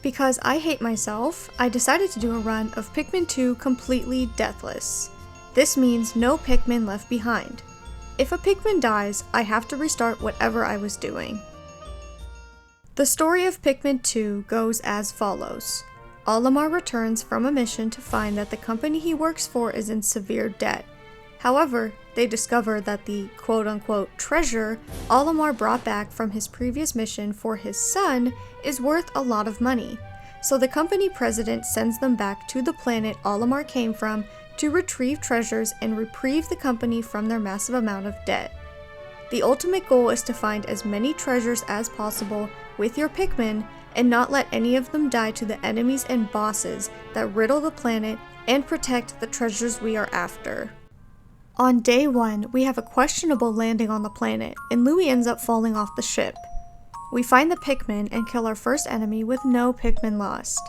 Because I hate myself, I decided to do a run of Pikmin 2 completely deathless. This means no Pikmin left behind. If a Pikmin dies, I have to restart whatever I was doing. The story of Pikmin 2 goes as follows. Olimar returns from a mission to find that the company he works for is in severe debt. However, they discover that the quote-unquote treasure Olimar brought back from his previous mission for his son is worth a lot of money, so the company president sends them back to the planet Olimar came from to retrieve treasures and reprieve the company from their massive amount of debt. The ultimate goal is to find as many treasures as possible with your Pikmin and not let any of them die to the enemies and bosses that riddle the planet and protect the treasures we are after. On day 1, we have a questionable landing on the planet, and Louie ends up falling off the ship. We find the Pikmin and kill our first enemy with no Pikmin lost.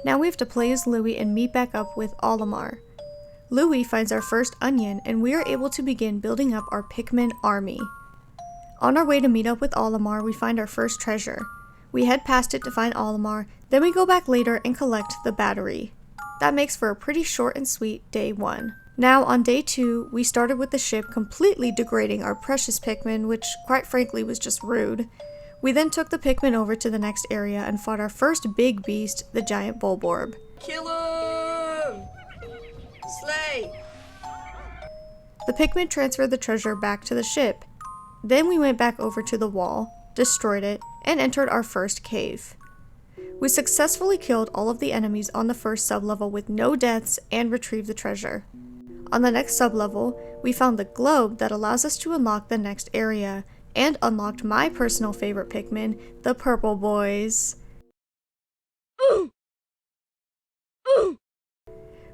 Now we have to play as Louie and meet back up with Olimar. Louie finds our first onion, and we are able to begin building up our Pikmin army. On our way to meet up with Olimar, we find our first treasure. We head past it to find Olimar, then we go back later and collect the battery. That makes for a pretty short and sweet day 1. Now on day 2, we started with the ship completely degrading our precious Pikmin, which quite frankly was just rude. We then took the Pikmin over to the next area and fought our first big beast, the giant Bulborb. Kill him! Slay! The Pikmin transferred the treasure back to the ship. Then we went back over to the wall, destroyed it, and entered our first cave. We successfully killed all of the enemies on the first sublevel with no deaths and retrieved the treasure. On the next sublevel, we found the globe that allows us to unlock the next area, and unlocked my personal favorite Pikmin, the Purple Boys.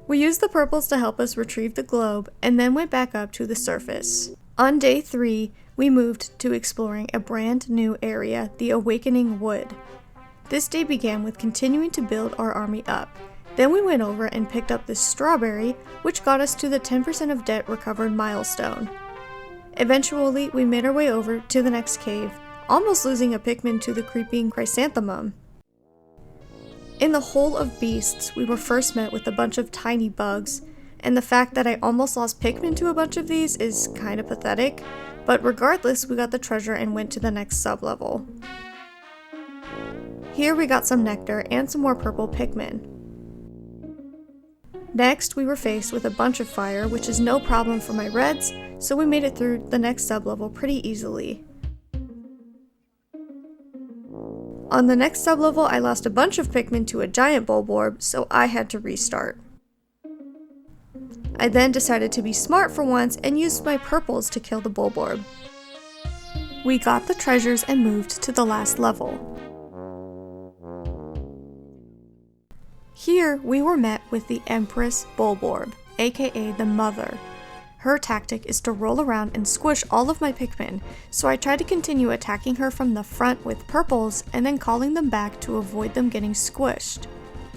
We used the purples to help us retrieve the globe, and then went back up to the surface. On day 3, we moved to exploring a brand new area, the Awakening Wood. This day began with continuing to build our army up. Then we went over and picked up this strawberry, which got us to the 10% of debt recovered milestone. Eventually, we made our way over to the next cave, almost losing a Pikmin to the creeping chrysanthemum. In the Hole of Beasts, we were first met with a bunch of tiny bugs, and the fact that I almost lost Pikmin to a bunch of these is kinda pathetic, but regardless, we got the treasure and went to the next sublevel. Here we got some nectar and some more purple Pikmin. Next, we were faced with a bunch of fire, which is no problem for my reds, so we made it through the next sublevel pretty easily. On the next sublevel, I lost a bunch of Pikmin to a giant Bulborb, so I had to restart. I then decided to be smart for once and used my purples to kill the Bulborb. We got the treasures and moved to the last level. Here, we were met with the Empress Bulborb, aka the Mother. Her tactic is to roll around and squish all of my Pikmin, so I tried to continue attacking her from the front with purples and then calling them back to avoid them getting squished.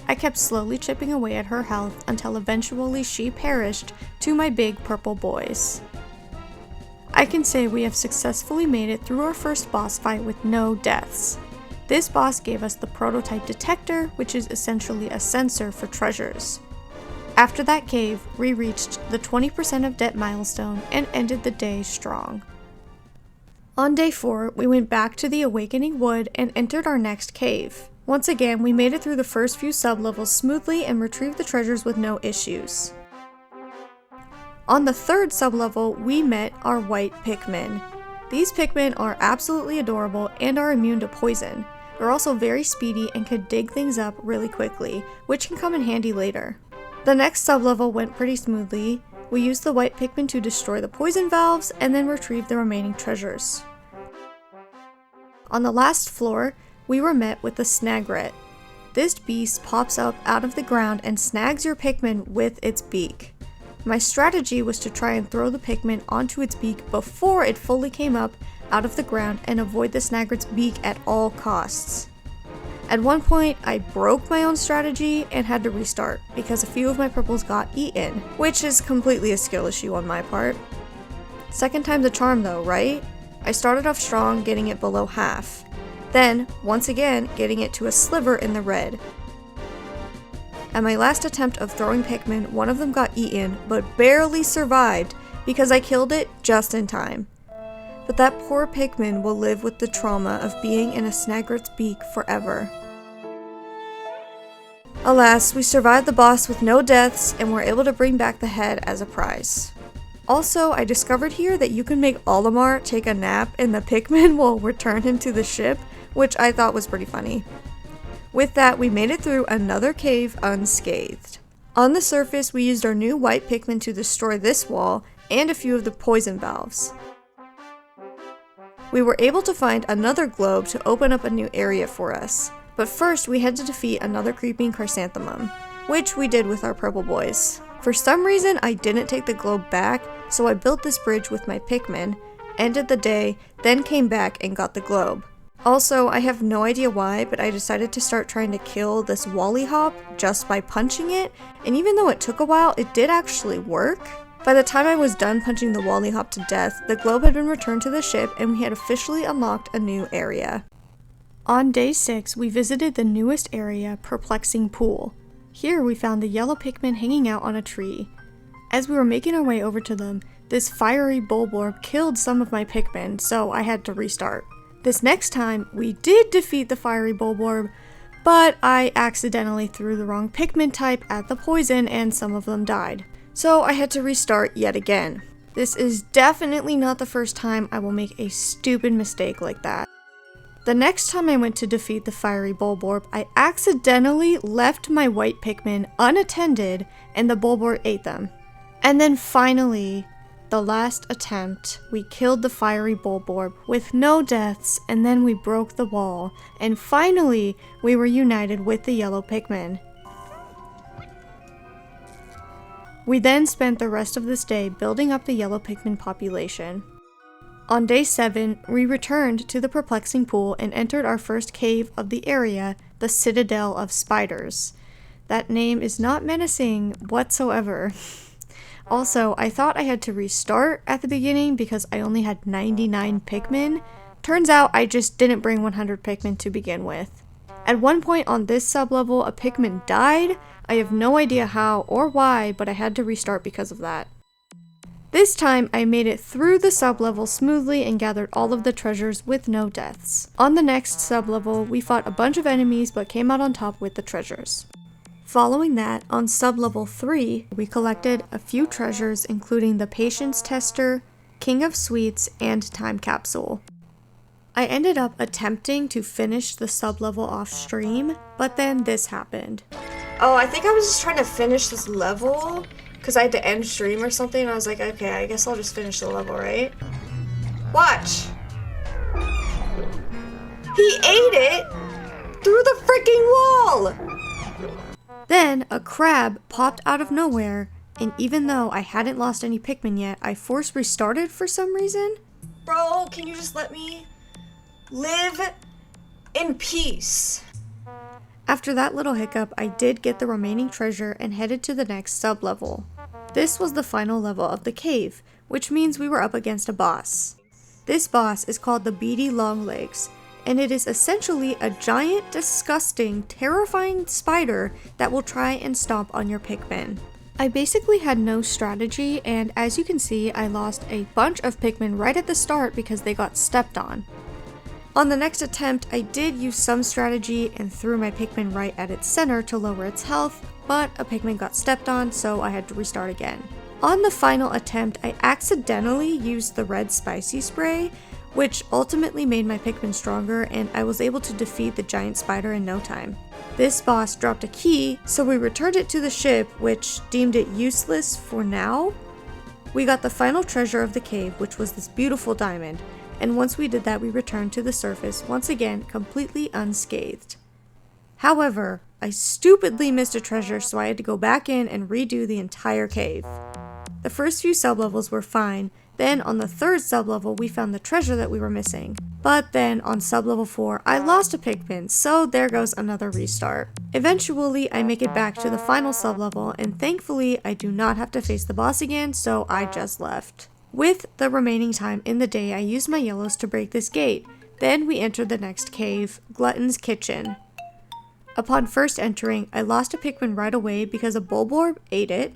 I kept slowly chipping away at her health until eventually she perished to my big purple boys. I can say we have successfully made it through our first boss fight with no deaths. This boss gave us the prototype detector, which is essentially a sensor for treasures. After that cave, we reached the 20% of debt milestone and ended the day strong. On day 4, we went back to the Awakening Wood and entered our next cave. Once again, we made it through the first few sublevels smoothly and retrieved the treasures with no issues. On the third sublevel, we met our white Pikmin. These Pikmin are absolutely adorable and are immune to poison. They're also very speedy and could dig things up really quickly, which can come in handy later. The next sublevel went pretty smoothly. We used the white Pikmin to destroy the poison valves and then retrieve the remaining treasures. On the last floor, we were met with the Snagret. This beast pops up out of the ground and snags your Pikmin with its beak. My strategy was to try and throw the Pikmin onto its beak before it fully came up out of the ground and avoid the Snagret's beak at all costs. At one point, I broke my own strategy and had to restart because a few of my purples got eaten, which is completely a skill issue on my part. Second time's a charm though, right? I started off strong, getting it below half. Then, once again, getting it to a sliver in the red. At my last attempt of throwing Pikmin, one of them got eaten, but barely survived because I killed it just in time. But that poor Pikmin will live with the trauma of being in a Snaggert's beak forever. Alas, we survived the boss with no deaths and were able to bring back the head as a prize. Also, I discovered here that you can make Olimar take a nap and the Pikmin will return him to the ship, which I thought was pretty funny. With that, we made it through another cave unscathed. On the surface, we used our new white Pikmin to destroy this wall and a few of the poison valves. We were able to find another globe to open up a new area for us, but first we had to defeat another creeping chrysanthemum, which we did with our purple boys. For some reason, I didn't take the globe back, so I built this bridge with my Pikmin, ended the day, then came back and got the globe. Also, I have no idea why, but I decided to start trying to kill this Wallyhop just by punching it, and even though it took a while, it did actually work. By the time I was done punching the Wallyhop to death, the globe had been returned to the ship and we had officially unlocked a new area. On day 6, we visited the newest area, Perplexing Pool. Here we found the yellow Pikmin hanging out on a tree. As we were making our way over to them, this fiery Bulborb killed some of my Pikmin, so I had to restart. This next time, we did defeat the fiery Bulborb, but I accidentally threw the wrong Pikmin type at the poison and some of them died. So I had to restart yet again. This is definitely not the first time I will make a stupid mistake like that. The next time I went to defeat the fiery Bulborb, I accidentally left my white Pikmin unattended and the Bulborb ate them. And then finally, the last attempt, we killed the fiery Bulborb with no deaths and then we broke the wall. And finally, we were united with the yellow Pikmin. We then spent the rest of this day building up the yellow Pikmin population. On day 7, we returned to the Perplexing Pool and entered our first cave of the area, the Citadel of Spiders. That name is not menacing whatsoever. Also, I thought I had to restart at the beginning because I only had 99 Pikmin. Turns out I just didn't bring 100 Pikmin to begin with. At one point on this sublevel, a Pikmin died. I have no idea how or why, but I had to restart because of that. This time, I made it through the sublevel smoothly and gathered all of the treasures with no deaths. On the next sublevel, we fought a bunch of enemies but came out on top with the treasures. Following that, on sublevel 3, we collected a few treasures including the Patience Tester, King of Sweets, and Time Capsule. I ended up attempting to finish the sublevel off stream, but then this happened. Oh, I think I was just trying to finish this level because I had to end stream or something, and I was like, okay, I guess I'll just finish the level, right? Watch! He ate it through the freaking wall! Then, a crab popped out of nowhere, and even though I hadn't lost any Pikmin yet, I force restarted for some reason. Bro, can you just let me live in peace? After that little hiccup, I did get the remaining treasure and headed to the next sublevel. This was the final level of the cave, which means we were up against a boss. This boss is called the Beady Longlegs, and it is essentially a giant, disgusting, terrifying spider that will try and stomp on your Pikmin. I basically had no strategy, and as you can see, I lost a bunch of Pikmin right at the start because they got stepped on. On the next attempt, I did use some strategy and threw my Pikmin right at its center to lower its health, but a Pikmin got stepped on, so I had to restart again. On the final attempt, I accidentally used the red spicy spray, which ultimately made my Pikmin stronger, and I was able to defeat the giant spider in no time. This boss dropped a key, so we returned it to the ship, which deemed it useless for now. We got the final treasure of the cave, which was this beautiful diamond. And once we did that, we returned to the surface, once again, completely unscathed. However, I stupidly missed a treasure, so I had to go back in and redo the entire cave. The first few sublevels were fine, then on the third sublevel, we found the treasure that we were missing. But then on sublevel 4, I lost a Pikmin, so there goes another restart. Eventually, I make it back to the final sublevel, and thankfully, I do not have to face the boss again, so I just left. With the remaining time in the day, I used my yellows to break this gate. Then we entered the next cave, Glutton's kitchen. Upon first entering, I lost a Pikmin right away because a Bulborb ate it.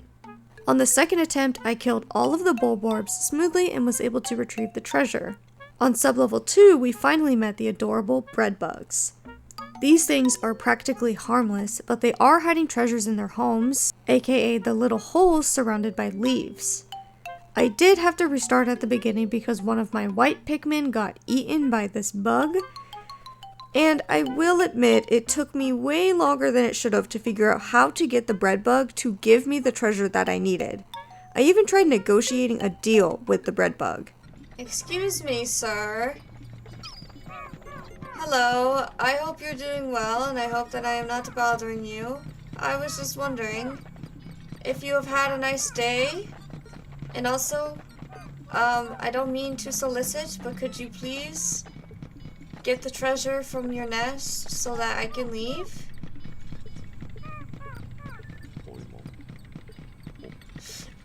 On the second attempt, I killed all of the Bulborbs smoothly and was able to retrieve the treasure. On sublevel 2, we finally met the adorable bread bugs. These things are practically harmless, but they are hiding treasures in their homes, aka the little holes surrounded by leaves. I did have to restart at the beginning because one of my white Pikmin got eaten by this bug, and I will admit it took me way longer than it should have to figure out how to get the bread bug to give me the treasure that I needed. I even tried negotiating a deal with the bread bug. Excuse me, sir. Hello, I hope you're doing well, and I hope that I am not bothering you. I was just wondering if you have had a nice day. And also, I don't mean to solicit, but could you please get the treasure from your nest so that I can leave?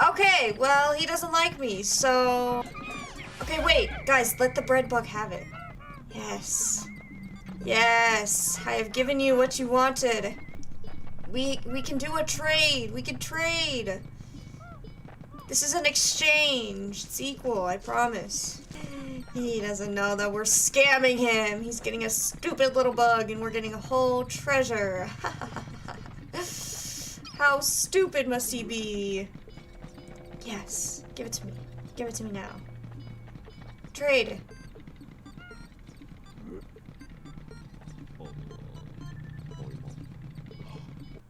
Okay, well, he doesn't like me, so... Okay, wait, guys, let the bread bug have it. Yes. Yes, I have given you what you wanted. We can do a trade. We can trade. This is an exchange. It's equal, I promise. He doesn't know that we're scamming him. He's getting a stupid little bug and we're getting a whole treasure. How stupid must he be? Yes, give it to me. Give it to me now. Trade.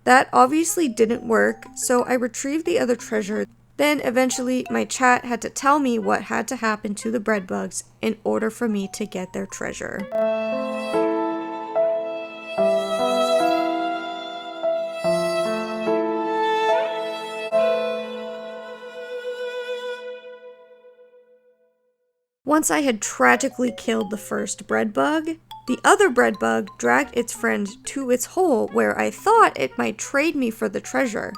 That obviously didn't work, so I retrieved the other treasure. Then eventually my chat had to tell me what had to happen to the bread bugs in order for me to get their treasure. Once I had tragically killed the first bread bug, the other bread bug dragged its friend to its hole where I thought it might trade me for the treasure.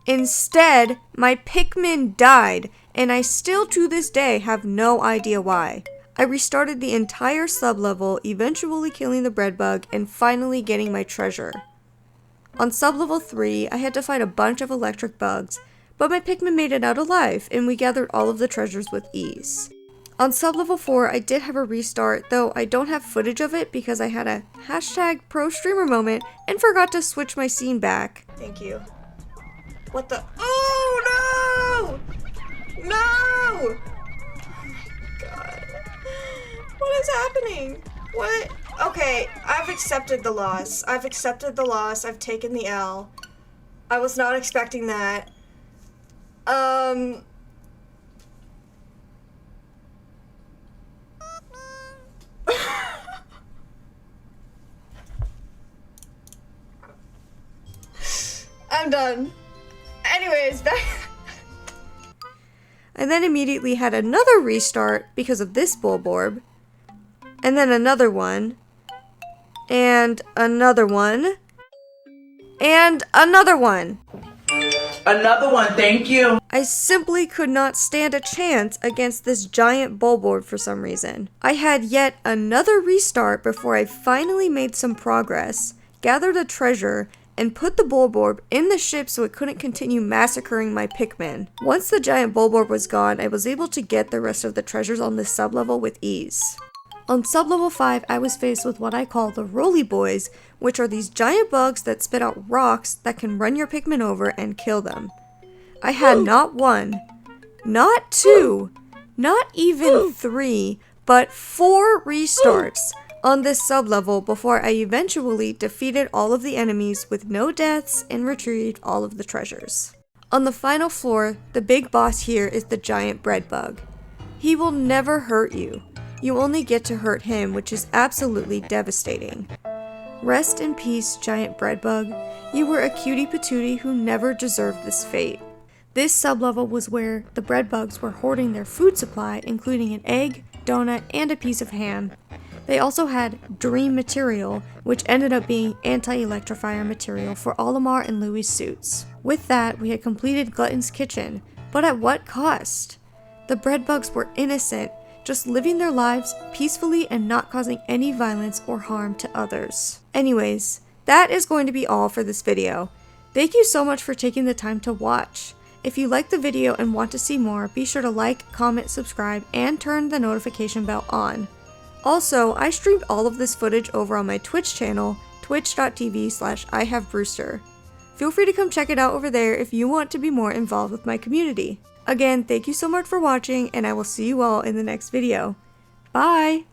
Instead, my Pikmin died, and I still to this day have no idea why. I restarted the entire sublevel, eventually killing the bread bug and finally getting my treasure. On sublevel 3, I had to fight a bunch of electric bugs, but my Pikmin made it out alive, and we gathered all of the treasures with ease. On sublevel 4, I did have a restart, though I don't have footage of it because I had a #ProStreamer moment and forgot to switch my scene back. Thank you. What the? Oh no! No! Oh my god. What is happening? What? Okay, I've accepted the loss. I've accepted the loss. I've taken the L. I was not expecting that. I'm done. Anyways, back. I then immediately had another restart because of this Bulborb, and then another one, and another one, and another one. Another one, thank you. I simply could not stand a chance against this giant Bulborb for some reason. I had yet another restart before I finally made some progress, gathered a treasure, and put the Bulborb in the ship so it couldn't continue massacring my Pikmin. Once the giant Bulborb was gone, I was able to get the rest of the treasures on this sublevel with ease. On sublevel 5, I was faced with what I call the Roly Boys, which are these giant bugs that spit out rocks that can run your Pikmin over and kill them. I had not 1, not 2, not even 3, but 4 restarts on this sublevel before I eventually defeated all of the enemies with no deaths and retrieved all of the treasures. On the final floor, the big boss here is the giant bread bug. He will never hurt you. You only get to hurt him, which is absolutely devastating. Rest in peace, giant bread bug. You were a cutie patootie who never deserved this fate. This sublevel was where the bread bugs were hoarding their food supply, including an egg, donut, and a piece of ham. They also had Dream material, which ended up being anti-electrifier material for Olimar and Louie's suits. With that, we had completed Glutton's kitchen, but at what cost? The bread bugs were innocent. just living their lives peacefully and not causing any violence or harm to others. Anyways, that is going to be all for this video. Thank you so much for taking the time to watch. If you liked the video and want to see more, be sure to like, comment, subscribe, and turn the notification bell on. Also, I streamed all of this footage over on my Twitch channel, twitch.tv/IHaveBrewster. Feel free to come check it out over there if you want to be more involved with my community. Again, thank you so much for watching, and I will see you all in the next video. Bye!